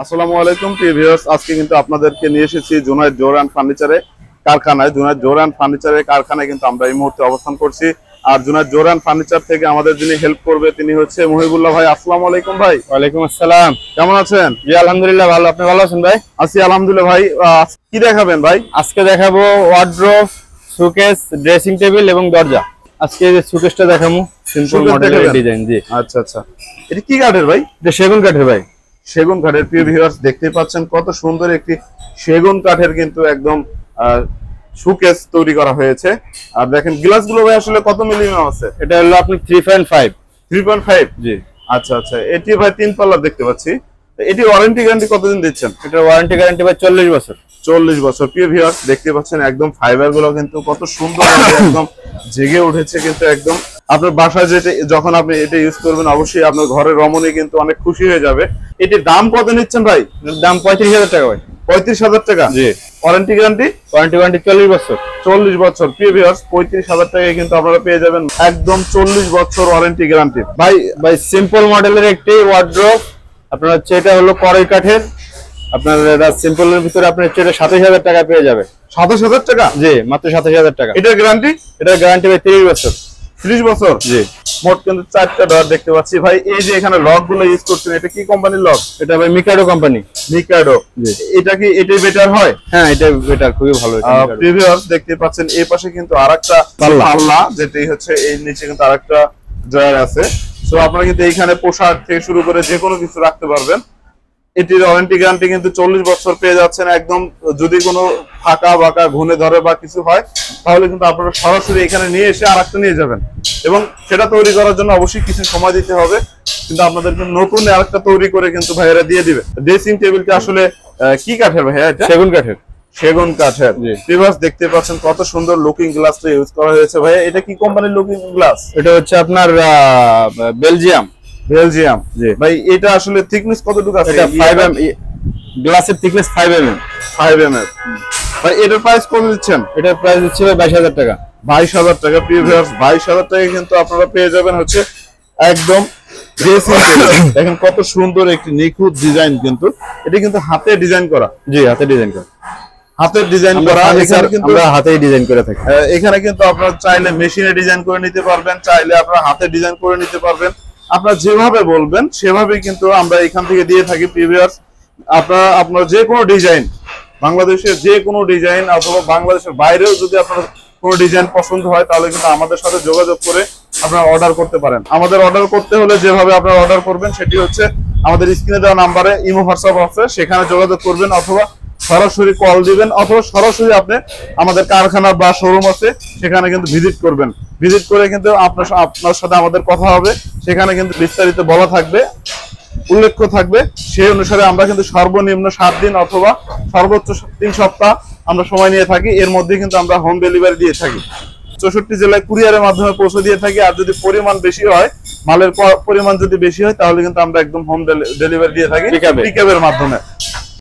আসসালামু আলাইকুম প্রিয় ভিউয়ার্স, আজকে কিন্তু আপনাদেরকে নিয়ে এসেছি জুনায়েদ জোহর অ্যান্ড ফার্নিচারে কারখানায়। জুনায়েদ জোহর অ্যান্ড ফার্নিচারের কারখানায় কিন্তু আমরা এই মুহূর্তে অবস্থান করছি। আর জুনায়েদ জোহর অ্যান্ড ফার্নিচার থেকে আমাদের যিনি হেল্প করবে তিনি হচ্ছে মহিবুল্লাহ ভাই। আসসালামু আলাইকুম ভাই। ওয়ালাইকুম আসসালাম। কেমন আছেন? জি আলহামদুলিল্লাহ ভালো। আপনি ভালো আছেন ভাই? আছি আলহামদুলিল্লাহ ভাই। কি দেখাবেন ভাই? আজকে দেখাবো ওয়ার্ড্রোব, শোকেস, ড্রেসিং টেবিল এবং দরজা। আজকে যে শোকেসটা দেখাবো সিম্পল মডেলের ডিজাইন। জি আচ্ছা আচ্ছা, এটা কি কাঠের ভাই? এটা সেগুন কাঠের ভাই। সেগুন কাঠের। প্রিয় ভিউয়ার্স দেখতে পাচ্ছেন কত সুন্দর একটি সেগুন কাঠের কিন্তু একদম শোকেস তৈরি করা হয়েছে। আর দেখেন গ্লাসগুলো ভাই আসলে কত মিলিমিটার আছে? এটা হলো আপনি 3.5। 3.5? জি। আচ্ছা আচ্ছা, এটি ভাই 3 পাল্লা দেখতে পাচ্ছি। এটি ওয়ারেন্টি গ্যারান্টি কতদিন দিচ্ছেন? এটা ওয়ারেন্টি গ্যারান্টি ভাই 40 বছর। 40 বছর। প্রিয় ভিউয়ার্স দেখতে পাচ্ছেন একদম ফাইবার গুলো কিন্তু কত সুন্দর একদম জেগে উঠেছে। কিন্তু একদম আপনার বাসায় যেটা যখন আপনি এটা ইউজ করবেন অবশ্যই আপনার ঘরের রমণী কিন্তু অনেক খুশি হয়ে যাবে। এটির দাম কত নিচ্ছেন ভাই? দাম 35,000 টাকা ভাই। 35,000 টাকা? জি। Warranty guarantee? ওয়ারেন্টি 40 বছর। 40 বছর। প্রিয় ভিউয়ার্স 35,000 টাকায় কিন্তু আপনারা পেয়ে যাবেন একদম 40 বছর ওয়ারেন্টি গ্যারান্টি। ভাই সিম্পল মডেলের একটি ওয়ার্ড্রোব। আপনার হচ্ছে এটা হলো কড়াই কাঠের। আপনার সিম্পলের ভিতরে আপনি হচ্ছে এটা 27,000 টাকা পেয়ে যাবে। 27,000 টাকা? জি, মাত্র 27,000 টাকা। এটার গ্যারান্টি? এটার গ্যারান্টি ভাই 30 বছর। 30 বছর? জি। মোট কিন্তু 4টা ডোর দেখতে পাচ্ছি ভাই। এই যে এখানে লক গুলো ইউজ করছেন এটা কি কোম্পানির লক? এটা ভাই মিকাডো কোম্পানি। মিকাডো। জি। এটা কি এটাই বেটার হয়? হ্যাঁ, এটা বেটার, খুবই ভালো। প্রিভিয়াস দেখতে পাচ্ছেন এই পাশে কিন্তু আরেকটা পাল্লা যেটাই হচ্ছে এই নিচে কিন্তু আরেকটা ড্রয়ার আছে। সো আপনারা কিন্তু এইখানে পোশাক থেকে শুরু করে যে কোনো কিছু রাখতে পারবেন। এটির ওয়ারেন্টি গ্যারান্টি কিন্তু 40 বছর পেয়ে যাচ্ছেন একদম। যদি কোনো ফাঁকা বাঁকা ঘুনে ধরে বা কিছু হয় তাহলে কিন্তু আপনারা সরাসরি এখানে নিয়ে এসে আরেকটা নিয়ে যাবেন, এবং সেটা তৈরি করার জন্য অবশ্যই কিছু সময় দিতে হবে। কিন্তু আপনাদেরকে নতুন আরেকটা তৈরি করে কিন্তু ভাইয়েরা দিয়ে দিবে। ড্রেসিং টেবিলটা আসলে কি কাঠের ভাইয়া? এটা সেগুন কাঠের। সেগুন কাঠের। ভিউয়ার্স দেখতে পাচ্ছেন কত সুন্দর লুকিং গ্লাসটা ইউজ করা হয়েছে ভাইয়া। এটা কি কোম্পানির লুকিং গ্লাস? এটা হচ্ছে আপনার বেলজিয়াম। বেলজিয়াম। জি। ভাই এটা আসলে থিকনেস কতটুকু আছে? এটা 5 mm। গ্লাসের থিকনেস 5 mm। 5 mm। ভাই এটার প্রাইস কত দিচ্ছেন? এটার প্রাইস হচ্ছে ভাই 22,000 টাকা। 22,000 টাকা। প্রিয় ভিউয়ার্স 22,000 টাকা কিন্তু আপনারা পেয়ে যাবেন হচ্ছে একদম ড্রেসিং টেবিল। দেখেন কত সুন্দর একটি নিখুঁত ডিজাইন, কিন্তু এটা কিন্তু হাতে ডিজাইন করা। জি, হাতে ডিজাইন করা। হাতের ডিজাইন করা। এখানে কিন্তু আমরা হাতেই ডিজাইন করে থাকি। এখানে কিন্তু আপনারা চাইলে মেশিনে ডিজাইন করে নিতে পারবেন, চাইলে আপনারা হাতে ডিজাইন করে নিতে পারবেন। আপনারা যেভাবে বলবেন সেভাবেই কিন্তু আমরা এখান থেকে দিয়ে থাকি। ভিউয়ার্স আপনার যে কোনো ডিজাইন, বাংলাদেশের যে কোনো ডিজাইন অথবা বাংলাদেশের বাইরেও যদি আপনার কোনো ডিজাইন পছন্দ হয় তাহলে কিন্তু আমাদের সাথে যোগাযোগ করে আপনারা অর্ডার করতে পারেন। আমাদের অর্ডার করতে হলে যেভাবে আপনারা অর্ডার করবেন সেটি হচ্ছে আমাদের স্ক্রিনে দেওয়া নাম্বারে ইমো হোয়াটসঅ্যাপ আছে, সেখানে যোগাযোগ করবেন, অথবা সরাসরি কল দিবেন, অথবা সরাসরি আপনি আমাদের কারখানা বা শোরুম আছে সেখানে কিন্তু ভিজিট করবেন। ভিজিট করে কিন্তু আপনার সাথে আমাদের কথা হবে, সেখানে কিন্তু বিস্তারিত বলা থাকবে, উল্লেখ থাকবে। সেই অনুসারে আমরা কিন্তু সর্বনিম্ন 7 দিন অথবা সর্বোচ্চ 3 সপ্তাহ আমরা সময় নিয়ে থাকি। এর মধ্যে কিন্তু আমরা হোম ডেলিভারি দিয়ে থাকি। 64 জেলায় কুরিয়ারের মাধ্যমে পৌঁছে দিয়ে থাকি। আর যদি পরিমাণ বেশি হয়, মালের পরিমাণ যদি বেশি হয় তাহলে কিন্তু আমরা একদম হোম ডেলিভারি দিয়ে থাকি পিকআপের মাধ্যমে।